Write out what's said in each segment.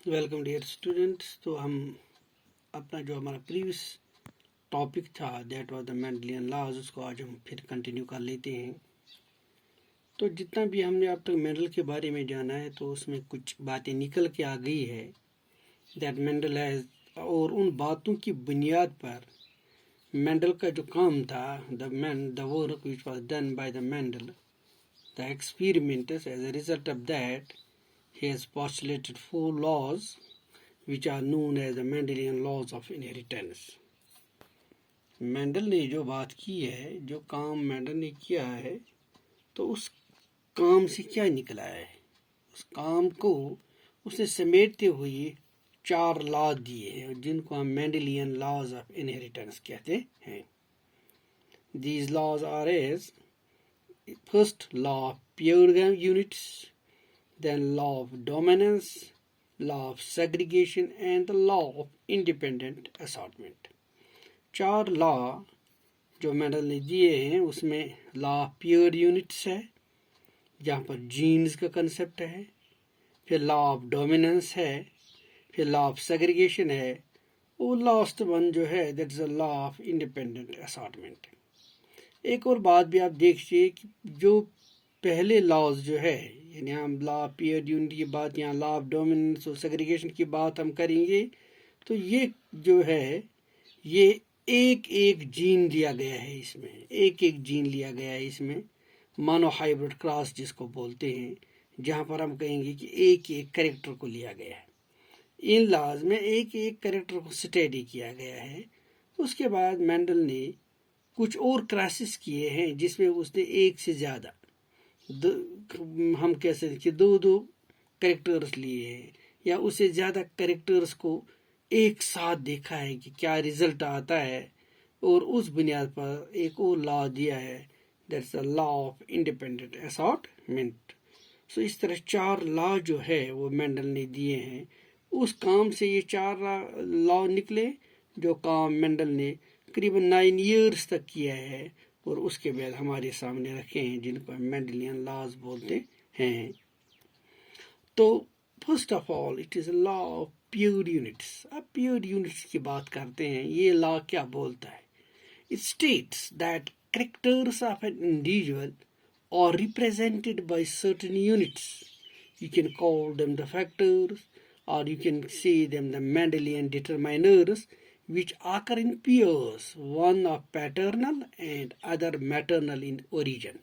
Welcome dear students. تو ہم اپنا جو ہمارا پریویس ٹاپک تھا دیٹ واز دا مینڈلین لاز، اس کو آج ہم پھر کنٹینیو کر لیتے ہیں. تو جتنا بھی ہم نے اب تک مینڈل کے بارے میں جانا ہے تو اس میں کچھ باتیں نکل کے آ گئی ہے دیٹ مینڈل ہیز، اور ان باتوں کی بنیاد پر مینڈل کا جو کام تھا the work which was done by the Mendel, the experiments, as a result of that he has postulated 4 laws which are known as the Mendelian laws of inheritance. Mendel نے جو بات کی ہے، جو کام مینڈل نے کیا ہے، تو اس کام سے کیا نکلا ہے، اس کام کو اس نے سمیٹتے ہوئے 4 لا دیے ہیں جن کو ہم مینڈلین لاز آف انہیریٹنس کہتے ہیں. These laws are as first law of pure units, then law of dominance, law of segregation and the law of independent assortment. 4 لا جو مینڈل نے دیے ہیں اس میں لا آف پیور یونٹس ہے جہاں پر جینز کا کنسپٹ ہے، پھر لا آف ڈومیننس ہے، پھر لا آف سیگریگیشن ہے، اور لاسٹ ون جو ہے that is a law of independent assortment. ایک اور بات بھی آپ دیکھیے کہ جو پہلے لاز جو ہے، یعنی ہم لا آف پیور یونٹ کی بات، یہاں لا آف ڈومیننس اور سیگریگیشن کی بات ہم کریں گے، تو یہ جو ہے یہ ایک جین لیا گیا ہے، اس میں ایک جین لیا گیا ہے، اس میں مانو ہائیبرڈ کراس جس کو بولتے ہیں، جہاں پر ہم کہیں گے کہ ایک کریکٹر کو لیا گیا ہے. ان لاز میں ایک کریکٹر کو اسٹڈی کیا گیا ہے. اس کے بعد مینڈل نے کچھ اور کراسز کیے ہیں جس میں اس نے ایک سے زیادہ ہم کہہ سکتے کہ دو کریکٹرز لیے ہیں یا اس سے زیادہ کریکٹرز کو ایک ساتھ دیکھا ہے کہ کیا رزلٹ آتا ہے، اور اس بنیاد پر ایک اور لا دیا ہے that's a law of independent assortment. So اس طرح 4 لا جو ہے وہ مینڈل نے دیے ہیں. اس کام سے یہ 4 لا نکلے جو کام مینڈل نے قریباً 9 ایئرس تک کیا ہے، اور اس کے بعد ہمارے سامنے رکھے ہیں جن کو مینڈلین لاز بولتے ہیں. تو first of all it is a law of pure units. اب پیور یونٹس کی بات کرتے ہیں. یہ لا کیا بولتا ہے؟ It states that characters of an individual are represented by certain units. You can call them the factors, or you can say them the Mendelian determiners, which occur in pairs, one of paternal and other maternal in origin.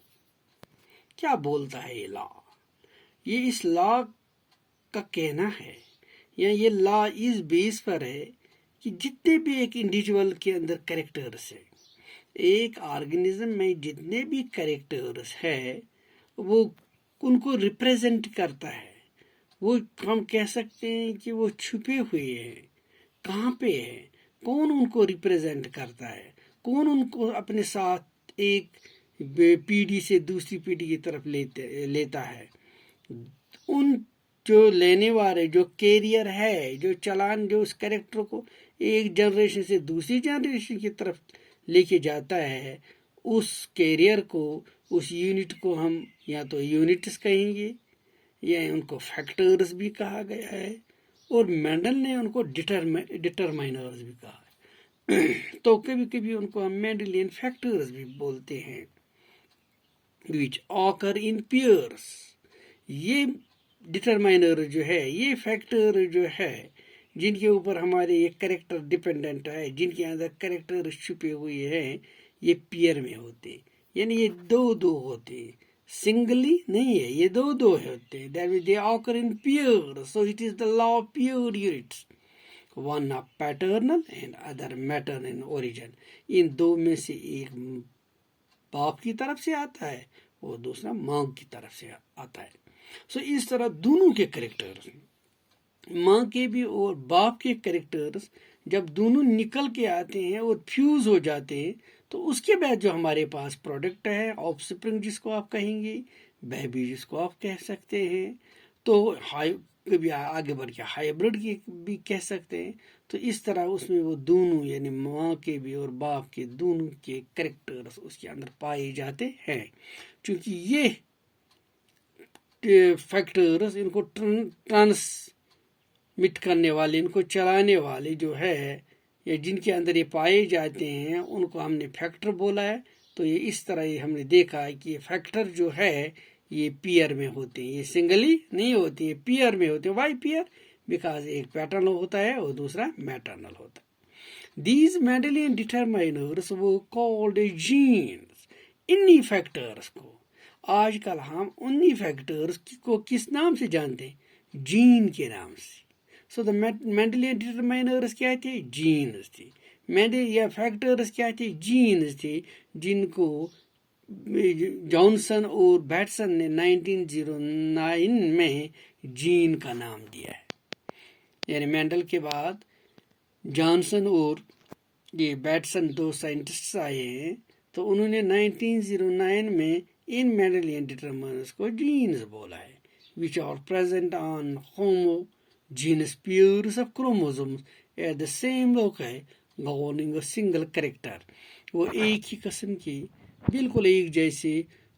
کیا بولتا ہے یہ لا؟ یہ اس لا کا کہنا ہے، یا یہ لا اس بیس پر ہے کہ جتنے بھی ایک انڈیویجول کے اندر کریکٹرس ہیں، ایک آرگنزم میں جتنے بھی کریکٹرز ہے وہ ان کو ریپریزنٹ کرتا ہے. وہ ہم کہہ سکتے ہیں کہ وہ چھپے ہوئے ہیں. کہاں پہ ہے؟ کون ان کو ریپریزنٹ کرتا ہے؟ کون ان کو اپنے ساتھ ایک پیڑھی سے دوسری پیڑھی کی طرف لیتا ہے؟ ان جو لینے والے جو کیریئر ہے، جو چلان جو اس کریکٹر کو ایک جنریشن سے دوسری جنریشن کی طرف لے کے جاتا ہے، اس کیریئر کو، اس یونٹ کو ہم یا تو یونٹس کہیں گے یا ان کو فیکٹرز بھی کہا گیا ہے، اور مینڈل نے ان کو ڈٹرمائنرز بھی کہا ہے. تو کبھی کبھی ان کو ہم مینڈلین فیکٹرز بھی بولتے ہیں which occur in pairs. یہ ڈٹرمائنر جو ہے، یہ فیکٹر جو ہے جن کے اوپر ہمارے یہ کریکٹر ڈیپینڈنٹ ہے، جن کے اندر کریکٹر چھپے ہوئے ہیں، یہ پیئر میں ہوتے، یعنی یہ دو ہوتے، سنگلی نہیں ہے، یہ دو ہوتے. they occur in pairs, so it is the law of pure units. one of paternal and other maternal in origin. ان دو میں سے ایک باپ کی طرف سے آتا ہے اور دوسرا ماں کی طرف سے آتا ہے. سو اس طرح دونوں کے کریکٹرز، ماں کے بھی اور باپ کے کریکٹرز جب دونوں نکل کے آتے ہیں اور فیوز ہو جاتے ہیں، تو اس کے بعد جو ہمارے پاس پروڈکٹ ہے، آف سپرنگ جس کو آپ کہیں گے، بیبی جس کو آپ کہہ سکتے ہیں، تو کبھی آگے بڑھ کے ہائیبرڈ کی بھی کہہ سکتے ہیں. تو اس طرح اس میں وہ دونوں یعنی ماں کے بھی اور باپ کے دونوں کے کریکٹرز اس کے اندر پائے جاتے ہیں. چونکہ یہ فیکٹرز ان کو مٹ کرنے والے، ان کو چلانے والے جو ہے یا جن کے اندر یہ پائے جاتے ہیں ان کو ہم نے فیکٹر بولا ہے. تو یہ اس طرح ہی ہم نے دیکھا ہے کہ یہ فیکٹر جو ہے یہ پیئر میں ہوتے ہیں، یہ سنگلی نہیں ہوتے، یہ پیئر میں ہوتے ہیں. Why pair? بیکاز ایک پیٹرنل ہوتا ہے اور دوسرا میٹرنل ہوتا ہے. These Mendelian determiners were called genes. انہی فیکٹرز کو آج کل ہم انہی فیکٹرز کو کس نام سے جانتے ہیں؟ جین کے نام سے. سو دا مینڈلین ڈٹرمائنرز کیا تھے؟ جینز تھے. یا فیکٹرز کیا تھے؟ جینز تھے، جن کو جانسن اور بیٹسن نے 1909 میں جین کا نام دیا ہے. یعنی مینڈل کے بعد جانسن اور یہ بیٹسن دو سائنٹسٹ آئے ہیں، تو انہوں نے 1909 میں ان مینڈلین ڈٹرمائنرز کو جینز بولا ہے. which are present on homogeneous pairs of chromosomes at the same loci governing a single character. وہ ایک ہی قسم کی بالکل ایک جیسے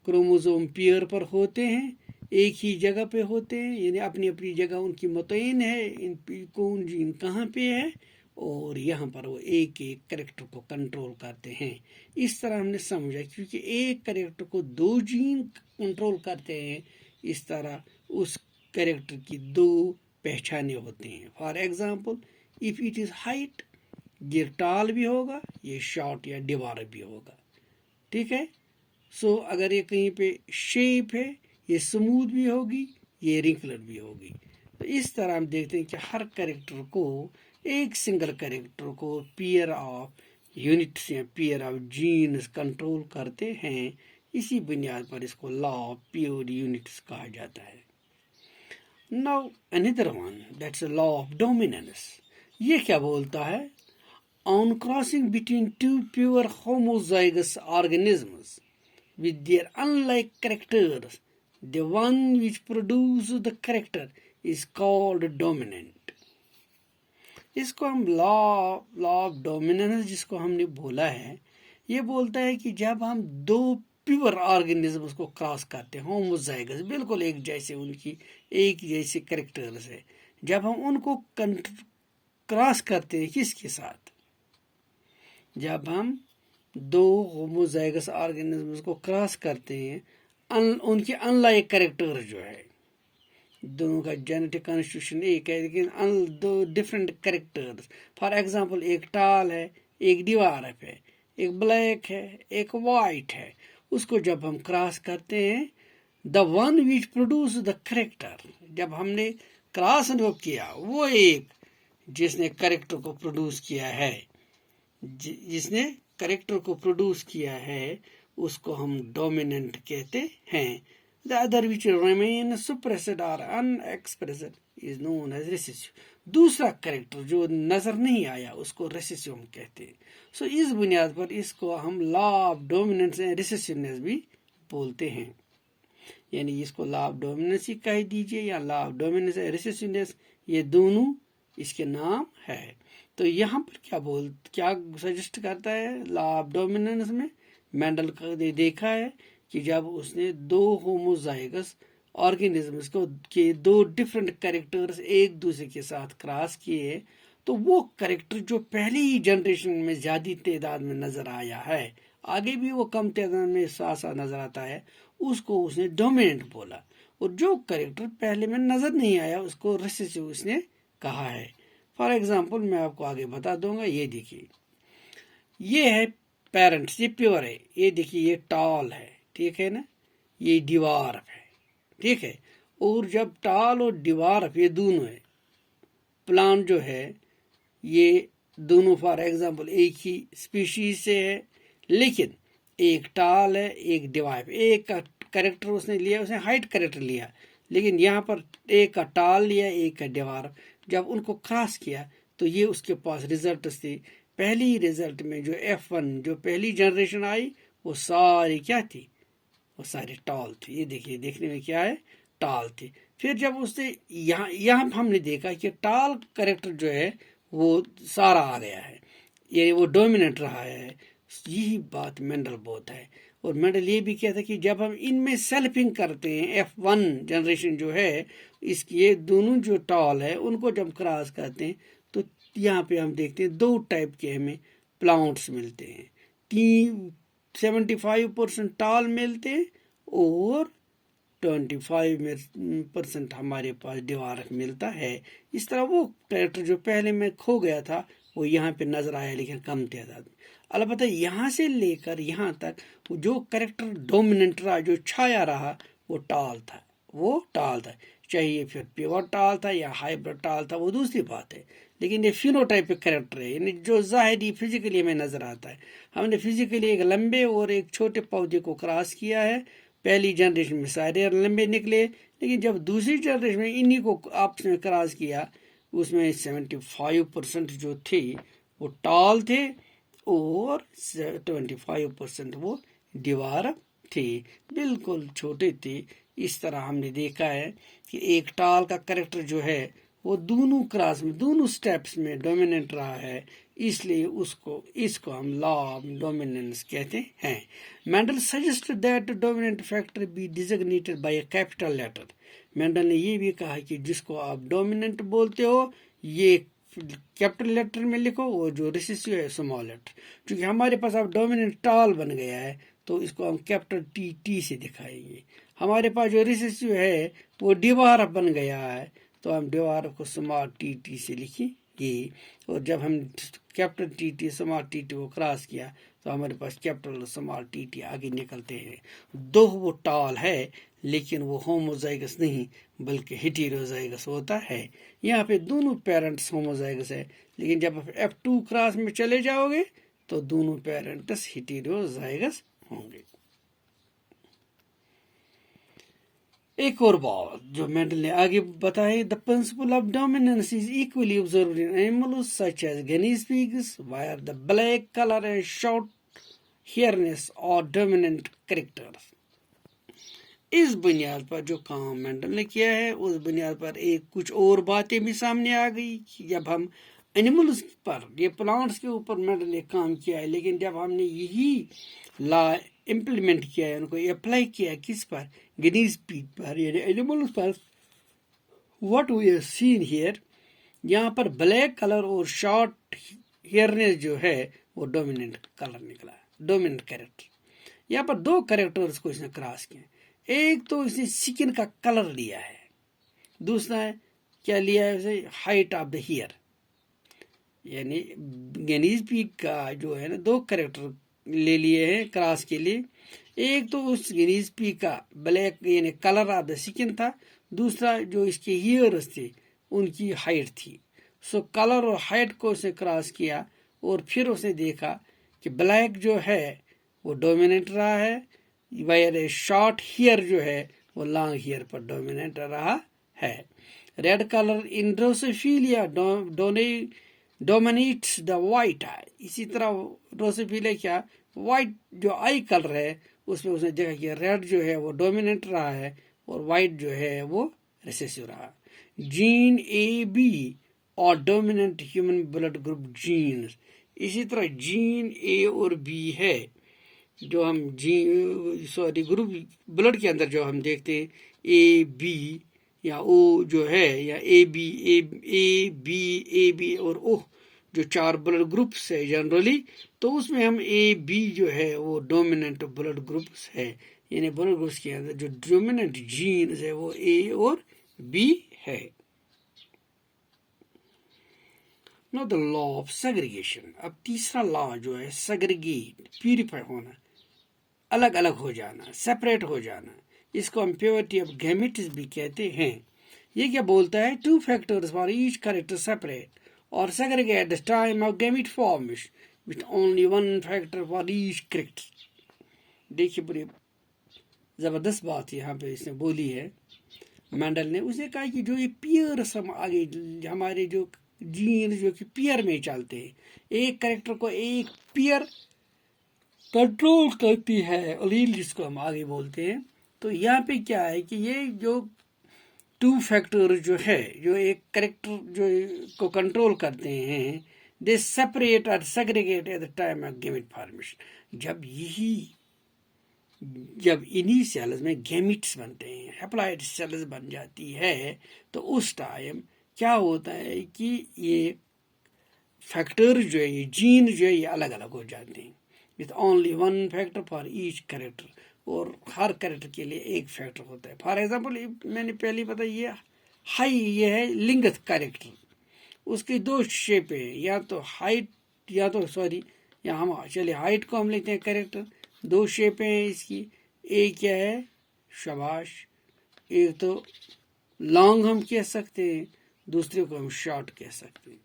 کروموزوم پیئر پر ہوتے ہیں، ایک ہی جگہ پہ ہوتے ہیں، یعنی اپنی اپنی جگہ ان کی متعین ہے ان کون جین کہاں پہ ہے، اور یہاں پر وہ ایک ایک کریکٹر کو کنٹرول کرتے ہیں. اس طرح ہم نے سمجھا کیونکہ ایک کریکٹر کو دو جین کنٹرول کرتے ہیں، اس طرح اس کریکٹر کی دو پہچانے ہوتے ہیں. For example if it is height, یہ ٹال بھی ہوگا، یہ شارٹ یا ڈیوار بھی ہوگا. ٹھیک ہے. سو اگر یہ کہیں پہ شیپ ہے، یہ سموتھ بھی ہوگی، یہ رنکلڈ بھی ہوگی. تو اس طرح ہم دیکھتے ہیں کہ ہر کریکٹر کو، ایک سنگل کریکٹر کو پیئر آف یونٹس یا پیئر آف جینز کنٹرول کرتے ہیں. اسی بنیاد پر اس کو لا آف پیور یونٹس کہا جاتا ہے. Now another one, that's the law of dominance. یہ کیا بولتا ہے؟ On crossing between two pure homozygous organisms with their unlike characters, the one which produces the character is called dominant. اس کو ہم law of dominance جس کو ہم نے بولا ہے، یہ بولتا ہے کہ جب ہم دو پیور آرگنزمز کو کراس کرتے ہیں، ہوموزائگس، بالکل ایک جیسے ان کی ایک جیسے کریکٹرز ہے، جب ہم ان کو کراس کرتے ہیں کس کے ساتھ؟ جب ہم دو ہوموزائگس آرگنزمز کو کراس کرتے ہیں، ان کے ان لائک کریکٹر جو ہے، دونوں کا جینیٹک کانسٹیٹیوشن ایک ہے لیکن دو ڈفرینٹ کریکٹرز. فار ایگزامپل ایک ٹال ہے، ایک ڈیوارف ہے، ایک بلیک ہے، ایک وائٹ ہے. اس کو جب ہم کراس کرتے ہیں، the one which produce the character, جب ہم نے کراس کیا، وہ ایک جس نے کریکٹر کو پروڈیوس کیا ہے، جس نے کریکٹر کو پروڈیوس کیا ہے اس کو ہم ڈومیننٹ کہتے ہیں. The other which remain suppressed or unexpressed is known as recessive. دوسرا کریکٹر جو نظر نہیں آیا اس کو ریسیسیو ہم کہتے ہیں. سو اس بنیاد پر اس کو ہم لا آف ڈومیننس اینڈ ریسیسیونیس بھی بولتے ہیں. یعنی اس کو لا آف ڈومیننس ہی کہہ دیجئے یا لا آف ڈومیننس اینڈ ریسیسیونیس، یہ دونوں اس کے نام ہے. تو یہاں پر کیا سجیسٹ کرتا ہے لا آف ڈومیننس میں؟ مینڈل نے دیکھا ہے کہ جب اس نے دو ہوموزائگس آرگنزمز کو کے دو ڈفرینٹ کریکٹرز ایک دوسرے کے ساتھ کراس کیے، تو وہ کریکٹر جو پہلی ہی جنریشن میں زیادہ تعداد میں نظر آیا ہے، آگے بھی وہ کم تعداد میں ساتھ نظر آتا ہے، اس کو اس نے ڈومیننٹ بولا. اور جو کریکٹر پہلے میں نظر نہیں آیا اس کو ریسیسیو اس نے کہا ہے. فار ایگزامپل میں آپ کو آگے بتا دوں گا. یہ دیکھیے، یہ ہے پیرنٹس، یہ پیور ہے. یہ دیکھیے یہ ٹال ہے، ٹھیک ہے نا، یہ ڈیوارف ہے، ٹھیک ہے. اور جب ٹال اور ڈیوارف یہ دونوں ہے، پلانٹ جو ہے یہ دونوں فار ایگزامپل ایک ہی اسپیشیز سے ہے، لیکن ایک ٹال ہے ایک ڈیوارف. ایک کا کریکٹر اس نے لیا، اس نے ہائٹ کریکٹر لیا، لیکن یہاں پر ایک کا ٹال لیا ایک کا ڈیوارف. جب ان کو کراس کیا تو یہ اس کے پاس ریزلٹس تھے. پہلی ریزلٹ میں جو F1 جو پہلی جنریشن آئی وہ ساری کیا تھی؟ وہ سارے ٹال تھے. یہ دیکھیے دیکھنے میں کیا ہے؟ ٹال تھی. پھر جب اس نے یہاں ہم نے دیکھا کہ ٹال کریکٹر جو ہے وہ سارا آ گیا ہے، یعنی وہ ڈومیننٹ رہا ہے. یہی بات مینڈل بولتا ہے. اور مینڈل یہ بھی کہتا ہے کہ جب ہم ان میں سیلفنگ کرتے ہیں، F1 جنریشن جو ہے اس کی یہ دونوں جو ٹال ہے ان کو جب کراس کرتے ہیں تو یہاں پہ ہم دیکھتے ہیں 2 ٹائپ کے ہمیں پلانٹس ملتے ہیں. 75% ٹال ملتے ہیں اور 25% ہمارے پاس ڈیوارف ملتا ہے. اس طرح وہ کریکٹر جو پہلے میں کھو گیا تھا وہ یہاں پہ نظر آیا لیکن کم تعداد میں. البتہ یہاں سے لے کر یہاں تک جو کریکٹر ڈومیننٹ رہا جو چھایا رہا وہ ٹال تھا. چاہے یہ پھر پیور ٹال تھا یا ہائیبرڈ ٹال تھا وہ دوسری بات ہے، لیکن یہ فینوٹائپک کریکٹر ہے، یعنی جو ظاہری فزیکلی ہمیں نظر آتا ہے. ہم نے فزیکلی ایک لمبے اور ایک چھوٹے پودے کو کراس کیا ہے. پہلی جنریشن میں سارے لمبے نکلے، لیکن جب دوسری جنریشن میں انہی کو آپس میں کراس کیا اس میں 75% جو تھے وہ ٹال تھے اور 25% وہ ڈیوارف تھے، بالکل چھوٹے تھے. اس طرح ہم نے دیکھا ہے کہ ایک ٹال کا کریکٹر جو ہے وہ دونوں کراس میں دونوں سٹیپس میں ڈومیننٹ رہا ہے، اس لیے اس کو ہم لا آف ڈومیننس کہتے ہیں. Mendel suggested that dominant factor be designated by a capital letter. Mendel نے یہ بھی کہا کہ جس کو آپ ڈومیننٹ بولتے ہو یہ کیپٹل لیٹر میں لکھو اور جو ریسیسیو ہے اسمال لیٹر. چونکہ ہمارے پاس اب ڈومیننٹ ٹال بن گیا ہے تو اس کو ہم کیپٹل ٹی سے دکھائیں گے. ہمارے پاس جو ریسیسیو ہے وہ ڈیوارف بن گیا ہے تو ہم ڈیوارف کو اسمال ٹی سے لکھیں گے. اور جب ہم کیپٹل ٹی اسمال ٹی کو کراس کیا تو ہمارے پاس کیپٹل اسمال ٹی آگے نکلتے ہیں. دو وہ ٹال ہے لیکن وہ ہوموزائگس نہیں بلکہ ہیٹیروزائگس ہوتا ہے. یہاں پہ دونوں پیرنٹس ہوموزائگس ہے، لیکن جب آپ F2 کراس میں چلے جاؤ گے تو دونوں پیرنٹس ہیٹیروزائگس ہوں گے. ایک اور بات جو مینڈل نے آگے بتائی، the principle of dominance is equally observed in animals such as guinea pigs where the black color and short hairiness are dominant characters. اس بنیاد پر جو کام مینڈل نے کیا ہے اس بنیاد پر ایک کچھ اور باتیں بھی سامنے آ گئی. جب ہم اینیملز پر یہ پلانٹس کے اوپر مینڈل نے کام کیا ہے، لیکن جب ہم نے یہی لا امپلیمنٹ کیا ہے ان کو اپلائی کیا کس پر، گنیز پیگ پر یعنی اینیملز پر. What we have seen here, یہاں پر بلیک کلر اور شارٹ ہیئرنیس جو ہے وہ ڈومیننٹ کلر نکلا، ڈومیننٹ کریکٹر. یہاں پر 2 کریکٹرز کو اس نے کراس کیا. ایک تو اس نے سکن کا کلر لیا ہے، دوسرا ہے کیا لیا ہے اسے، ہائٹ آف دا ہیئر. یعنی گنیز پیگ کا جو ہے نا 2 کریکٹر لے لیے ہیں کراس کے لیے. ایک تو اس گنیز پیگ کا بلیک یعنی کلر آف دا سکن تھا، دوسرا جو اس کے ہیئرز تھے ان کی ہائٹ تھی. سو کلر اور ہائٹ کو اس نے کراس کیا اور پھر اس نے دیکھا کہ بلیک جو ہے وہ ڈومیننٹ رہا ہے، وائر شارٹ ہیئر جو ہے وہ لانگ ہیئر پر ڈومیننٹ رہا ہے. Red colour in Drosophila dominates the white eye. اسی طرح ڈروسوفیلیا کیا وائٹ جو آئی کلر ہے اس میں اس نے دیکھا کہ ریڈ جو ہے وہ ڈومیننٹ رہا ہے اور وائٹ جو ہے وہ ریسیسو رہا. جین اے بی اور dominant human blood group genes. اسی طرح جین اے اور بی ہے جو ہم گروپ بلڈ کے اندر جو ہم دیکھتے ہیں اے بی یا او جو ہے یا اے بی اور او جو 4 بلڈ گروپس ہے جنرلی، تو اس میں ہم اے بی جو ہے وہ ڈومیننٹ بلڈ گروپس ہے. یعنی بلڈ گروپس کے اندر جو ڈومیننٹ جینز ہے وہ اے اور بی ہے. Now the law of segregation. اب تیسرا لا جو ہے سیگریگیٹ، پیوریفائی ہونا، الگ الگ ہو جانا، سیپریٹ ہو جانا، اس کو ہم پیورٹی آف گیمیٹس بھی کہتے ہیں. یہ کیا بولتا ہے، 2 factors for each character separate or segregate at the time of gamete formation with only 1 factor for each character. دیکھیے بڑی زبردست بات یہاں پہ اس نے بولی ہے مینڈل نے. اس نے کہا کہ جو یہ پیئرس ہم آگے ہمارے جو جین جو کہ پیئر میں چلتے ہیں، ایک کریکٹر کو ایک پیئر کنٹرول کرتی ہے الیل جس کو ہم آگے بولتے ہیں. تو یہاں پہ کیا ہے کہ یہ جو 2 فیکٹر جو ہے جو ایک کریکٹر جو کو کنٹرول کرتے ہیں، دے سیپریٹ اور segregate at the time of gamete formation. جب یہی جب انہی سیلز میں گیمیٹس بنتے ہیں، ہیپلائٹ سیلز بن جاتی ہے، تو اس ٹائم کیا ہوتا ہے کہ یہ فیکٹر جو ہے، یہ جین جو ہے، یہ الگ الگ ہو جاتے ہیں، with only one factor for each character, اور ہر کریکٹر کے لیے ایک فیکٹر ہوتا ہے. فار ایگزامپل میں نے پہلے بتایا یہ ہائی، یہ ہے لنگتھ کریکٹر، اس کی دو شیپ ہیں، یا تو ہائٹ، یا تو سوری، یا ہم چلیے ہائٹ کو ہم لیتے ہیں کریکٹر. دو شیپیں ہیں اس کی، ایک کیا ہے شاباش، ایک تو لانگ ہم کہہ سکتے ہیں، دوسرے کو ہم شارٹ کہہ سکتے ہیں،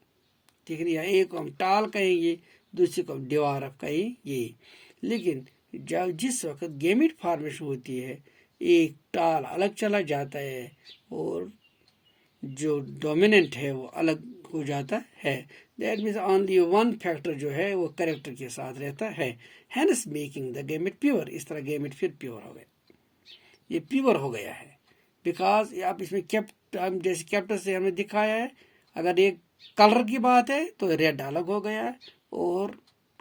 ٹھیک ہے، یا ایک کو ہم ٹال کہیں گے، دوسرے کو ہم ڈیوارف کہیں گے. لیکن جس وقت گیمیٹ فارمیشن ہوتی ہے، ایک ٹال الگ چلا جاتا ہے اور جو ڈومیننٹ ہے وہ الگ ہو جاتا ہے. That means only one factor جو ہے وہ کریکٹر کے ساتھ رہتا ہے، hence making the gamete pure. اس طرح گیمیٹ پھر پیور ہو گیا، یہ پیور ہو گیا ہے، بیکاز آپ اس میں ہم جیسے کیپٹر سے ہم نے دکھایا ہے، اگر ایک کلر کی بات ہے تو ریڈ الگ ہو گیا ہے، اور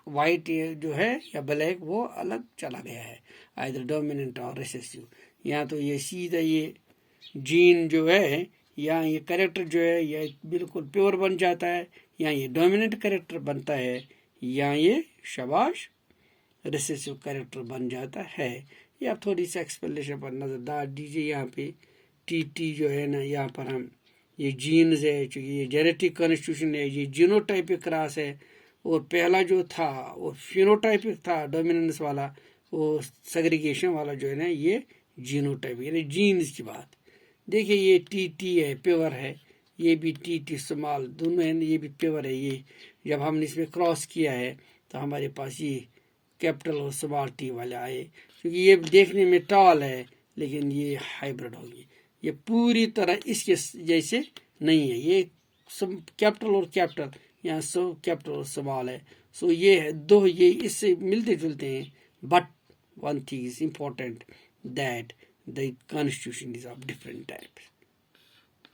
وائٹ جو ہے یا بلیک وہ الگ چلا گیا ہے، آئدر ڈومیننٹ اور ریسیسیو. یا تو یہ سیدھا یہ جین جو ہے یا یہ کریکٹر جو ہے یہ بالکل پیور بن جاتا ہے، یا یہ ڈومیننٹ کریکٹر بنتا ہے، یا یہ شاباش ریسیسیو کریکٹر بن جاتا ہے. یا تھوڑی سی ایکسپلینیشن پر نظر ڈال دیجیے. یہاں پہ ٹی جو ہے نا، یہاں پر ہم یہ جینز ہے، چونکہ یہ جینیٹک کانسٹیٹیوشن ہے، یہ جینوٹائپک کراس ہے، اور پہلا جو تھا وہ فینوٹائپک تھا ڈومیننس والا، وہ سیگریگیشن والا جو ہے نا یہ جینوٹائپ، یعنی جینز کی بات. دیکھیے یہ ٹی ہے، پیور ہے، یہ بھی ٹی اسمال دونوں ہیں، یہ بھی پیور ہے. یہ جب ہم نے اس میں کراس کیا ہے تو ہمارے پاس یہ کیپٹل اور اسمال ٹی والے آئے، کیونکہ یہ دیکھنے میں ٹال ہے لیکن یہ ہائیبرڈ ہوگی، یہ پوری طرح اس کے جیسے نہیں ہے. یہ کیپٹل اور کیپٹل، یا سو کیپٹل اور اسمال ہے، سو یہ ہے دو، یہ اس سے ملتے جلتے ہیں. But one thing is important, that the constitution is of different types.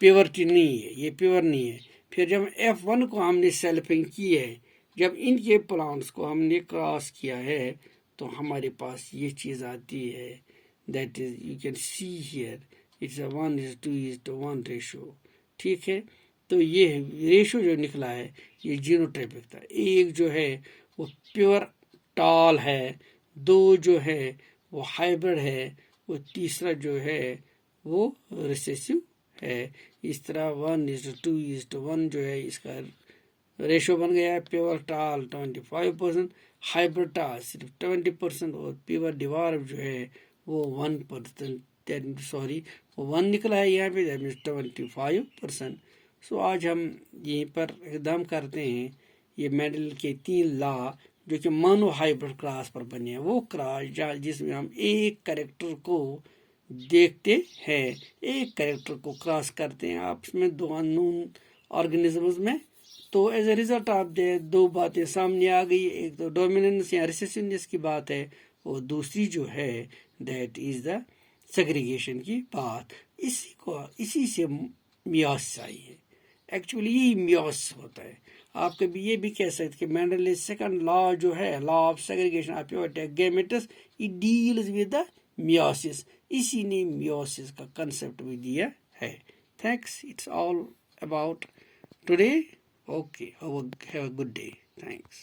Purity نہیں ہے، یہ پیور نہیں ہے. پھر جب F1 کو ہم نے سیلفنگ کی ہے، جب ان کے پلانٹس کو ہم نے کراس کیا ہے تو ہمارے پاس یہ چیز آتی ہے. That is you can see here it's a 1:2:1 ratio. ٹھیک ہے، تو یہ ریشو جو نکلا ہے یہ جینوٹائپک تھا. ایک جو ہے وہ پیور ٹال ہے، دو جو ہے وہ ہائیبرڈ ہے، وہ تیسرا جو ہے وہ ریسیسیو ہے. اس طرح 1:2:1 جو ہے اس کا ریشو بن گیا ہے. پیور ٹال 25%، ہائیبرڈ ٹال صرف 20%، اور پیور ڈیوارف جو ہے وہ 1%، سوری وہ 1 نکلا ہے یہاں پہ، 25%. سو آج ہم یہیں پر اقدام کرتے ہیں یہ مینڈل کے 3 لا جو کہ مانو ہائیبرڈ کراس پر بنے ہیں. وہ کراس جس میں ہم ایک کریکٹر کو دیکھتے ہیں، ایک کریکٹر کو کراس کرتے ہیں آپس میں دو انون آرگنزمز میں، تو ایز اے ریزلٹ آف دو باتیں سامنے آ گئی. ایک تو ڈومیننس یا ریسیسونیس کی بات ہے، اور دوسری جو ہے دیٹ از دا سیگریگیشن کی بات. اسی سے میوسس آئی ہے. ایکچولی یہی میوسس ہوتا ہے. آپ کبھی یہ بھی کہہ سکتے کہ مینڈل سیکنڈ لا جو ہے، law of segregation of gametes, it deals with the meiosis. اسی نے میوسس کا کنسپٹ بھی دیا ہے. Thanks, it's all about today. Okay, have a good day. Thanks.